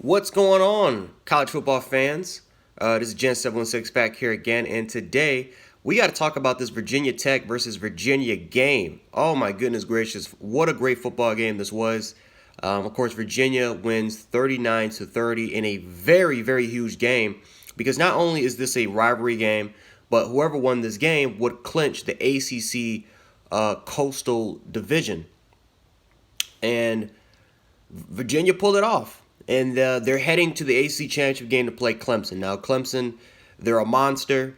What's going on, college football fans? This is Gen716 back here again, and today we got to talk about this Virginia Tech versus Virginia game. Oh my goodness gracious, what a great football game this was. Of course, Virginia wins 39-30 in a very, very huge game because not only is this a rivalry game, but whoever won this game would clinch the ACC Coastal Division. And Virginia pulled it off. And they're heading to the ACC Championship game to play Clemson. Now, Clemson, they're a monster.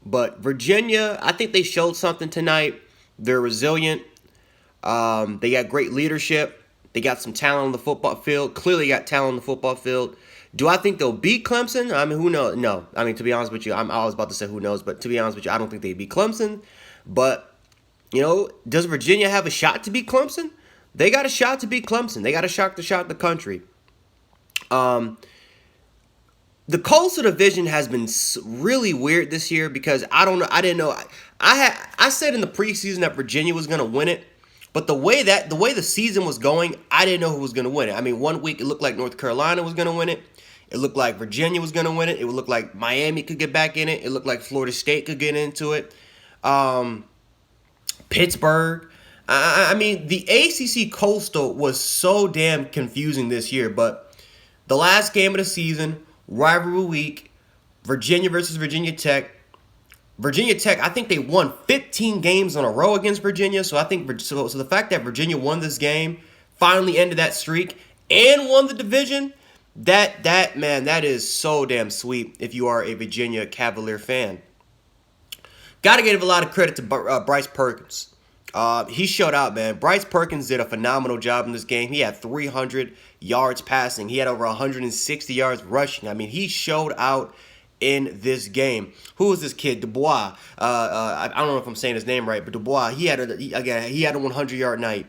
But Virginia, I think they showed something tonight. They're resilient. They got great leadership. They got some talent on the football field. Clearly got talent on the football field. Do I think they'll beat Clemson? I mean, who knows? No. I mean, to be honest with you, I was about to say who knows. But to be honest with you, I don't think they beat Clemson. But, does Virginia have a shot to beat Clemson? They got a shot to beat Clemson. They got a shot to shock the country. The Coastal Division has been really weird this year because I don't know. I didn't know. I said in the preseason that Virginia was going to win it, but the way the season was going, I didn't know who was going to win it. I mean, one week it looked like North Carolina was going to win it. It looked like Virginia was going to win it. It would look like Miami could get back in it. It looked like Florida State could get into it. Pittsburgh. I mean, the ACC Coastal was so damn confusing this year, but the last game of the season, rivalry week, Virginia versus Virginia Tech. Virginia Tech, I think they won 15 games in a row against Virginia. So I think so the fact that Virginia won this game, finally ended that streak, and won the division, that is so damn sweet if you are a Virginia Cavalier fan. Got to give a lot of credit to Bryce Perkins. He showed out, man. Bryce Perkins did a phenomenal job in this game. He had 300 yards passing. He had over 160 yards rushing. I mean, he showed out in this game. Who was this kid? Dubois. I don't know if I'm saying his name right, but Dubois. He had a 100-yard night.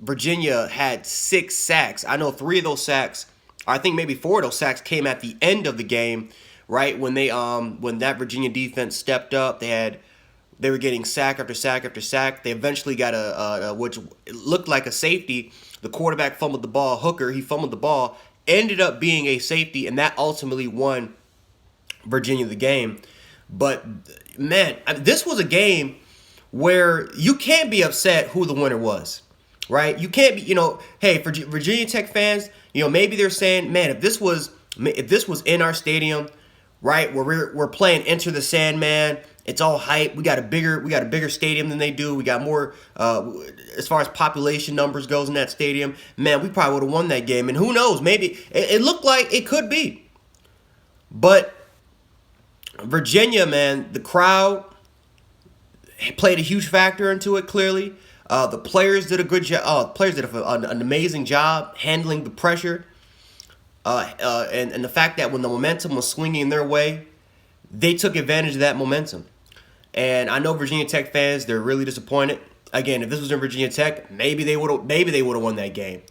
Virginia had 6 sacks. I know 3 of those sacks, I think maybe 4 of those sacks came at the end of the game, right when that Virginia defense stepped up. They were getting sack after sack after sack. They eventually got a which looked like a safety. The quarterback fumbled the ball. Hooker, he fumbled the ball. Ended up being a safety, and that ultimately won Virginia the game. But, man, this was a game where you can't be upset who the winner was, right? You can't be, hey, for Virginia Tech fans, maybe they're saying, man, if this was in our stadium, right, where we're playing Enter the Sandman, it's all hype. We got a bigger stadium than they do. We got more as far as population numbers goes in that stadium. Man, we probably would have won that game. And who knows? Maybe it looked like it could be. But Virginia, man, the crowd played a huge factor into it. Clearly, the players did a good job. Players did an amazing job handling the pressure, and the fact that when the momentum was swinging their way, they took advantage of that momentum. And I know Virginia Tech fans, they're really disappointed. Again, if this was in Virginia Tech, maybe they would have won that game.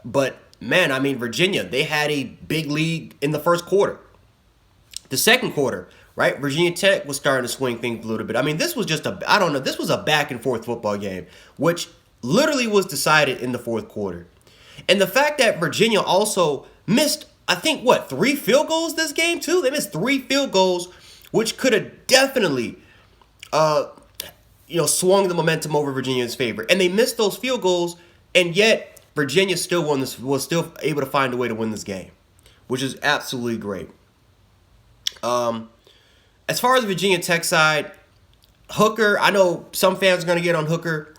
But man, I mean, Virginia, they had a big lead in the first quarter. The second quarter, right? Virginia Tech was starting to swing things a little bit. I mean, this was just this was a back and forth football game, which literally was decided in the fourth quarter. And the fact that Virginia also missed, I think, 3 field goals this game, too? They missed 3 field goals, which could have definitely, swung the momentum over Virginia's favor. And they missed those field goals, and yet Virginia still was still able to find a way to win this game, which is absolutely great. As far as the Virginia Tech side, Hooker, I know some fans are going to get on Hooker.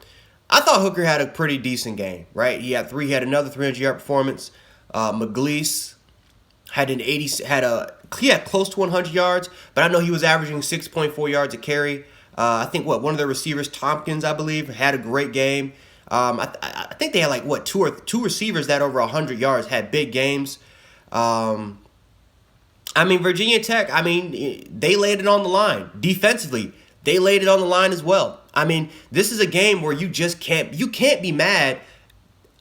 I thought Hooker had a pretty decent game, right? He had another 300-yard performance. McGleese had close to 100 yards, but I know he was averaging 6.4 yards a carry. I think one of their receivers, Tompkins, I believe, had a great game. I think they had two receivers that over 100 yards had big games. I mean, Virginia Tech, they laid it on the line. Defensively, they laid it on the line as well. I mean, this is a game where you can't be mad.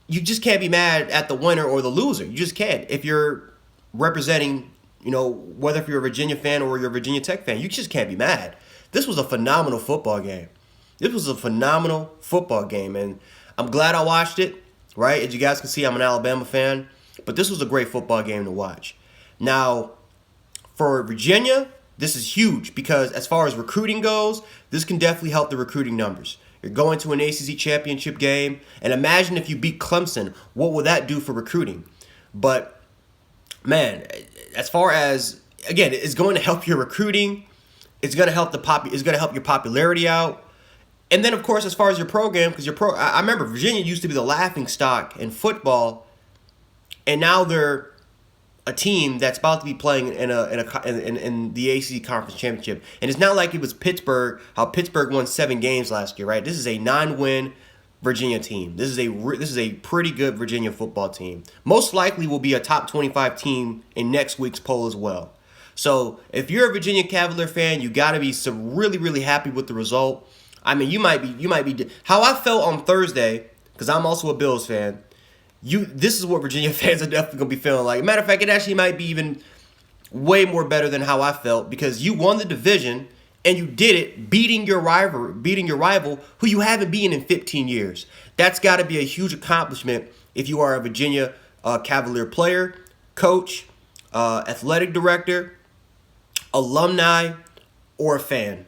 You just can't be mad at the winner or the loser. You just can't. If you're representing, whether if you're a Virginia fan or you're a Virginia Tech fan, you just can't be mad. This was a phenomenal football game. And I'm glad I watched it, right? As you guys can see, I'm an Alabama fan. but this was a great football game to watch. Now, for Virginia, this is huge because as far as recruiting goes, this can definitely help the recruiting numbers. You're going to an ACC championship game, and imagine if you beat Clemson, what will that do for recruiting? But, man, as far as, again, it's going to help your recruiting. It's going to help it's going to help your popularity out. And then, of course, as far as your program, because I remember Virginia used to be the laughing stock in football, and now they're a team that's about to be playing in the ACC Conference Championship. And it's not like it was Pittsburgh, how Pittsburgh won 7 games last year, right? This is a 9-win Virginia team. This is a pretty good Virginia football team. Most likely will be a top 25 team in next week's poll as well. So if you're a Virginia Cavalier fan, you got to be really, really happy with the result. I mean, you might be. How I felt on Thursday, because I'm also a Bills fan. This is what Virginia fans are definitely gonna be feeling like. Matter of fact, it actually might be even way more better than how I felt because you won the division and you did it beating your rival who you haven't beaten in 15 years. That's got to be a huge accomplishment if you are a Virginia Cavalier player, coach, athletic director, alumni, or a fan.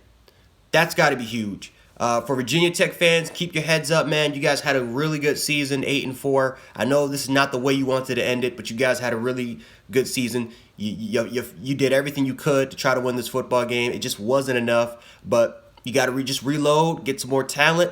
That's got to be huge. For Virginia Tech fans, keep your heads up, man. You guys had a really good season, 8-4. I know this is not the way you wanted to end it, but you guys had a really good season. You did everything you could to try to win this football game. It just wasn't enough, but you got to just reload, get some more talent,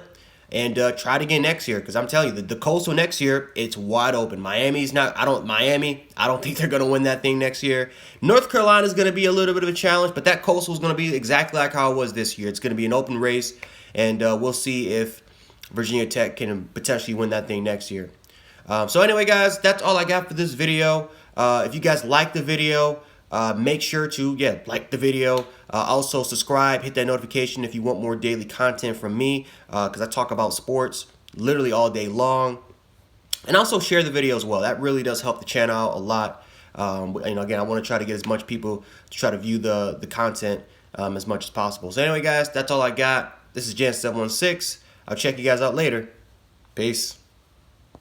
and try it again next year. Because I'm telling you, the Coastal next year, it's wide open. Miami, I don't think they're going to win that thing next year. North Carolina is going to be a little bit of a challenge, but that Coastal is going to be exactly like how it was this year. It's going to be an open race. And we'll see if Virginia Tech can potentially win that thing next year. So anyway, guys, that's all I got for this video. If you guys like the video, make sure to, like the video. Also, subscribe, hit that notification if you want more daily content from me. Because I talk about sports literally all day long. And also share the video as well. That really does help the channel out a lot. Again, I want to try to get as much people to try to view the content as much as possible. So anyway, guys, that's all I got. This is Jan716. I'll check you guys out later. Peace.